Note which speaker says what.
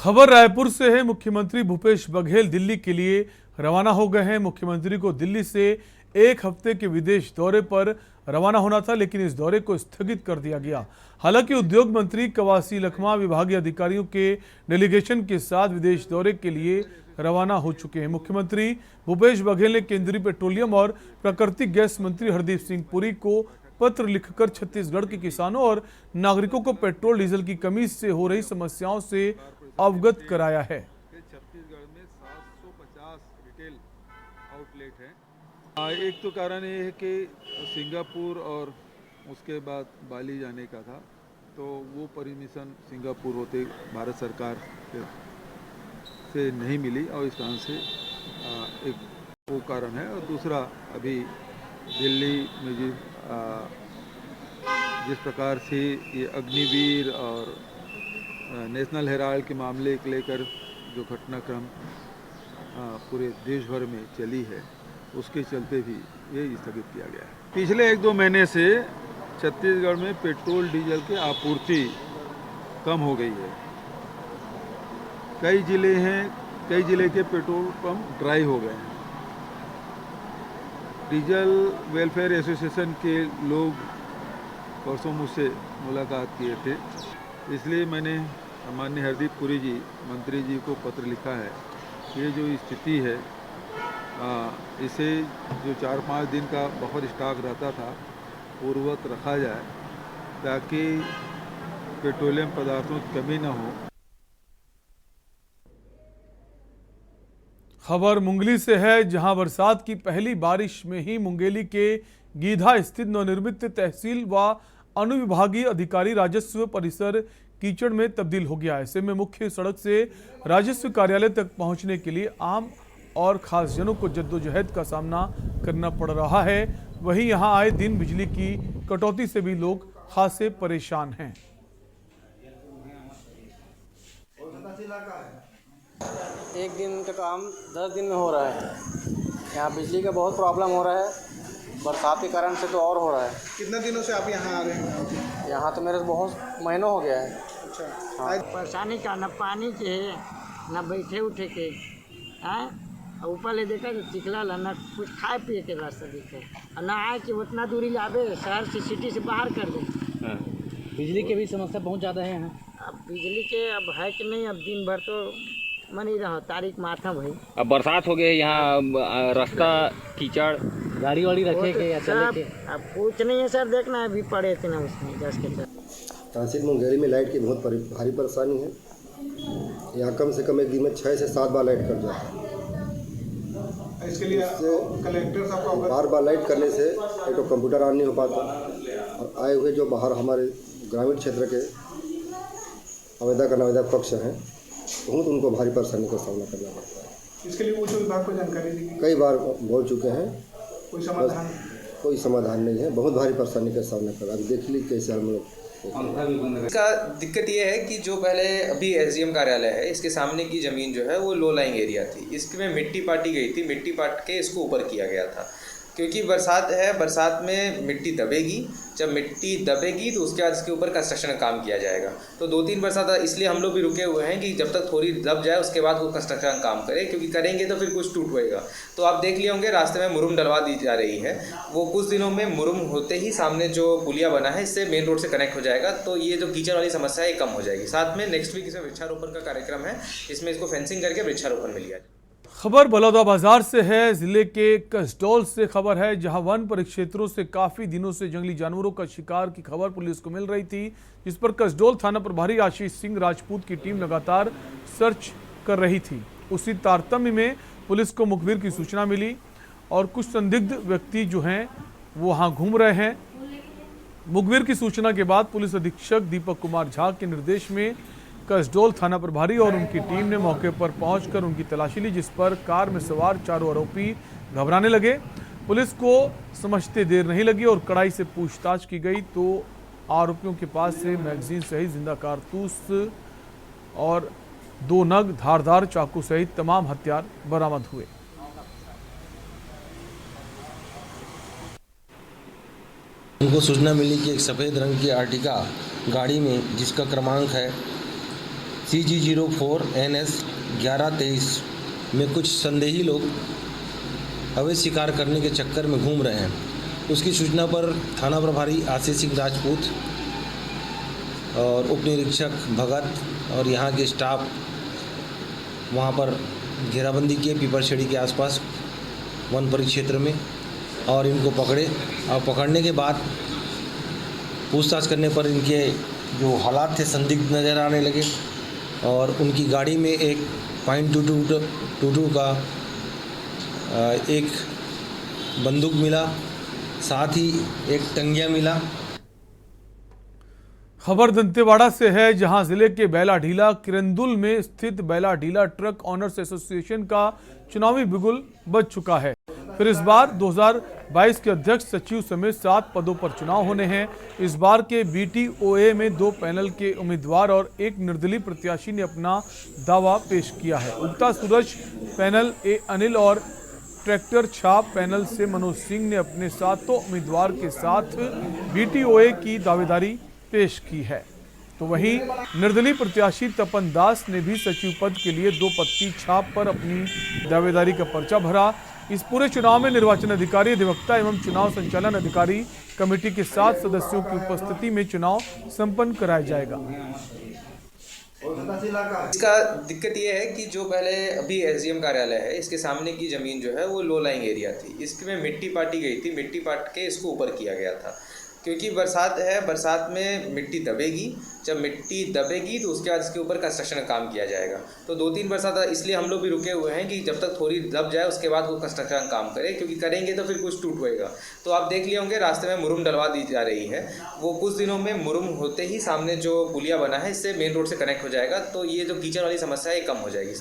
Speaker 1: खबर रायपुर से है। मुख्यमंत्री भूपेश बघेल दिल्ली के लिए रवाना हो गए हैं। मुख्यमंत्री को दिल्ली से एक हफ्ते के विदेश दौरे पर रवाना होना था, लेकिन इस दौरे को स्थगित कर दिया गया। हालांकि उद्योग मंत्री कवासी लखमा विभागीय अधिकारियों के डेलीगेशन के साथ विदेश दौरे के लिए रवाना हो चुके हैं। मुख्यमंत्री भूपेश बघेल ने केंद्रीय पेट्रोलियम और प्राकृतिक गैस मंत्री हरदीप सिंह पुरी को पत्र लिखकर छत्तीसगढ़ के किसानों और नागरिकों को पेट्रोल डीजल की कमी से हो रही समस्याओं से अवगत कराया है।
Speaker 2: छत्तीसगढ़ में 750 रिटेल आउटलेट हैं। एक तो कारण ये है कि सिंगापुर और उसके बाद बाली जाने का था, तो वो परमिशन सिंगापुर होते भारत सरकार से नहीं मिली और इस कारण से एक वो कारण है। और दूसरा, अभी दिल्ली में जिस प्रकार से ये अग्निवीर और नेशनल हेराल्ड के मामले को लेकर जो घटनाक्रम पूरे देश भर में चली है, उसके चलते भी ये स्थगित किया गया है। पिछले 1-2 महीने से छत्तीसगढ़ में पेट्रोल डीजल की आपूर्ति कम हो गई है। कई जिले के पेट्रोल पंप ड्राई हो गए हैं। डीजल वेलफेयर एसोसिएशन के लोग परसों मुझसे मुलाकात किए थे, इसलिए मैंने माननीय हरदीप पुरी जी मंत्री जी को पत्र लिखा है कि ये जो स्थिति है, इसे जो 4-5 दिन का बफर स्टॉक रहता था पूर्ववत रखा जाए, ताकि पेट्रोलियम पदार्थों की कमी न हो।
Speaker 1: खबर मुंगेली से है, जहां बरसात की पहली बारिश में ही मुंगेली के गीधा स्थित नवनिर्मित तहसील व अनुविभागीय अधिकारी राजस्व परिसर कीचड़ में तब्दील हो गया है। ऐसे में मुख्य सड़क से राजस्व कार्यालय तक पहुंचने के लिए आम और खास जनों को जद्दोजहद का सामना करना पड़ रहा है। वहीं यहां आए दिन बिजली की कटौती से भी लोग खासे परेशान हैं।
Speaker 3: एक दिन का काम 10 दिन में हो रहा है। यहाँ बिजली का बहुत प्रॉब्लम हो रहा है, बरसात के कारण से तो और हो रहा है।
Speaker 4: कितने दिनों से आप यहाँ आ रहे हैं?
Speaker 3: यहाँ तो मेरे बहुत महीनों हो गया है।
Speaker 4: अच्छा,
Speaker 3: हाँ।
Speaker 5: परेशानी का न पानी के है, न बैठे उठे के हैं। ऊपर ले देखा तो चिखला न कुछ खाए पिए के रास्ता दिखे, और न आए कि उतना दूरी लावे शहर से, सिटी से बाहर कर दे।
Speaker 3: बिजली की भी समस्या बहुत ज़्यादा है यहाँ।
Speaker 5: अब बिजली के अब है कि नहीं, अब दिन भर तो मन ही रहा तारीख माथा भाई।
Speaker 6: अब बरसात हो गई, यहाँ रास्ता कीचड़,
Speaker 3: गाड़ी वाड़ी रखे के या चले के?
Speaker 5: अब कुछ नहीं है सर, देखना अभी पड़े थे ना उसमें 10 के
Speaker 7: तहसील मुंगेली में लाइट की बहुत भारी परेशानी है। यहाँ कम से कम एक दिन में 6 से 7 बार लाइट कट जाता है।
Speaker 4: इसके लिए कलेक्टर साहब
Speaker 7: बार बार लाइट करने से एक तो कंप्यूटर ऑन नहीं हो पाता, और आए हुए जो बाहर हमारे ग्रामीण क्षेत्र के आवेदक अनावेदक पक्ष हैं, बहुत उनको भारी परेशानी का सामना करना पड़ता है।
Speaker 4: इसके लिए उच्च विभाग को जानकारी दी,
Speaker 7: कई बार बोल चुके हैं,
Speaker 4: कोई समाधान
Speaker 7: नहीं है। बहुत भारी परेशानी का सामना कर रहा है। देख ली कैसे हम लोग।
Speaker 8: इसका दिक्कत ये है कि जो पहले अभी एसडीएम कार्यालय है, इसके सामने की ज़मीन जो है वो लो लाइंग एरिया थी। इसमें मिट्टी पाटी गई थी, मिट्टी पाट के इसको ऊपर किया गया था, क्योंकि बरसात है, बरसात में मिट्टी दबेगी। जब मिट्टी दबेगी तो उसके बाद इसके ऊपर कंस्ट्रक्शन का काम किया जाएगा। तो 2-3 बरसात इसलिए हम लोग भी रुके हुए हैं कि जब तक थोड़ी दब जाए उसके बाद वो कंस्ट्रक्शन का काम करें, क्योंकि करेंगे तो फिर कुछ टूट पड़ेगा। तो आप देख लिए होंगे रास्ते में मुरुम डलवा दी जा रही है। वो कुछ दिनों में मुरुम होते ही सामने जो पुलिया बना है, इससे मेन रोड से कनेक्ट हो जाएगा, तो ये जो कीचड़ वाली समस्या है ये कम हो जाएगी। साथ में नेक्स्ट वीक इसमें वृक्षारोपण का कार्यक्रम है, इसमें इसको फेंसिंग करके वृक्षारोपण मिल गया।
Speaker 1: खबर बलौदाबाजार से है। जिले के कसडोल से खबर है, जहां वन परिक्षेत्रों से काफी दिनों से जंगली जानवरों का शिकार की खबर पुलिस को मिल रही थी, जिस पर कसडोल थाना प्रभारी आशीष सिंह राजपूत की टीम लगातार सर्च कर रही थी। उसी तारतम्य में पुलिस को मुखबिर की सूचना मिली और कुछ संदिग्ध व्यक्ति जो हैं वो वहां घूम रहे हैं। मुखबिर की सूचना के बाद पुलिस अधीक्षक दीपक कुमार झा के निर्देश में कसडोल थाना प्रभारी और उनकी टीम ने मौके पर पहुंचकर उनकी तलाशी ली, जिस पर कार में सवार 4 आरोपी घबराने लगे। पुलिस को समझते देर नहीं लगी और कड़ाई से पूछताछ की गई तो आरोपियों के पास से मैगजीन सहित जिंदा कारतूस और 2 नग धारदार चाकू सहित तमाम हथियार बरामद हुए।
Speaker 9: उनको सूचना मिली कि एक सफ़ेद रंग की आर्टिका गाड़ी में, जिसका क्रमांक है CG04 NS 1123 में कुछ संदेही लोग अवैध शिकार करने के चक्कर में घूम रहे हैं। उसकी सूचना पर थाना प्रभारी आशीष सिंह राजपूत और उप निरीक्षक भगत और यहाँ के स्टाफ वहाँ पर घेराबंदी किए पीपरछड़ी के आसपास वन परिक्षेत्र में, और इनको पकड़े। और पकड़ने के बाद पूछताछ करने पर इनके जो हालात थे संदिग्ध नज़र आने लगे, और उनकी गाड़ी में एक .22 का एक बंदूक मिला, साथ ही एक टंगिया मिला।
Speaker 1: खबर दंतेवाड़ा से है, जहां जिले के बैलाढीला किरंदुल में स्थित बैलाढीला ट्रक ऑनर्स एसोसिएशन का चुनावी बिगुल बज चुका है। फिर इस बार 2022 के अध्यक्ष सचिव समेत 7 पदों पर चुनाव होने हैं। इस बार के BTOA में 2 पैनल के उम्मीदवार और 1 निर्दलीय प्रत्याशी ने अपना दावा पेश किया है। उगता सूरज पैनल ए अनिल और ट्रैक्टर छाप पैनल से मनोज सिंह ने अपने 7 उम्मीदवार के साथ BTOA की दावेदारी पेश की है। तो वहीं निर्दलीय प्रत्याशी तपन दास ने भी सचिव पद के लिए 2 पत्ती छाप पर अपनी दावेदारी का पर्चा भरा। इस पूरे चुनाव में निर्वाचन अधिकारी, अधिवक्ता एवं चुनाव संचालन अधिकारी कमेटी के 7 सदस्यों की उपस्थिति में चुनाव संपन्न कराया जाएगा।
Speaker 8: इसका दिक्कत ये है कि जो पहले अभी SDM कार्यालय है, इसके सामने की ज़मीन जो है वो लो लाइंग एरिया थी। इसमें मिट्टी पाटी गई थी, मिट्टी पाट के इसको ऊपर किया गया था, क्योंकि बरसात है, बरसात में मिट्टी दबेगी। जब मिट्टी दबेगी तो उसके बाद इसके ऊपर कंस्ट्रक्शन का काम किया जाएगा। तो 2-3 बरसात इसलिए हम लोग भी रुके हुए हैं कि जब तक थोड़ी दब जाए उसके बाद वो कंस्ट्रक्शन का काम करें, क्योंकि करेंगे तो फिर कुछ टूट होएगा। तो आप देख लिए होंगे रास्ते में मुरुम डलवा दी जा रही है। वो कुछ दिनों में मुरुम होते ही सामने जो पुलिया बना है इससे मेन रोड से कनेक्ट हो जाएगा, तो ये जो कीचड़ वाली समस्या है ये कम हो जाएगी।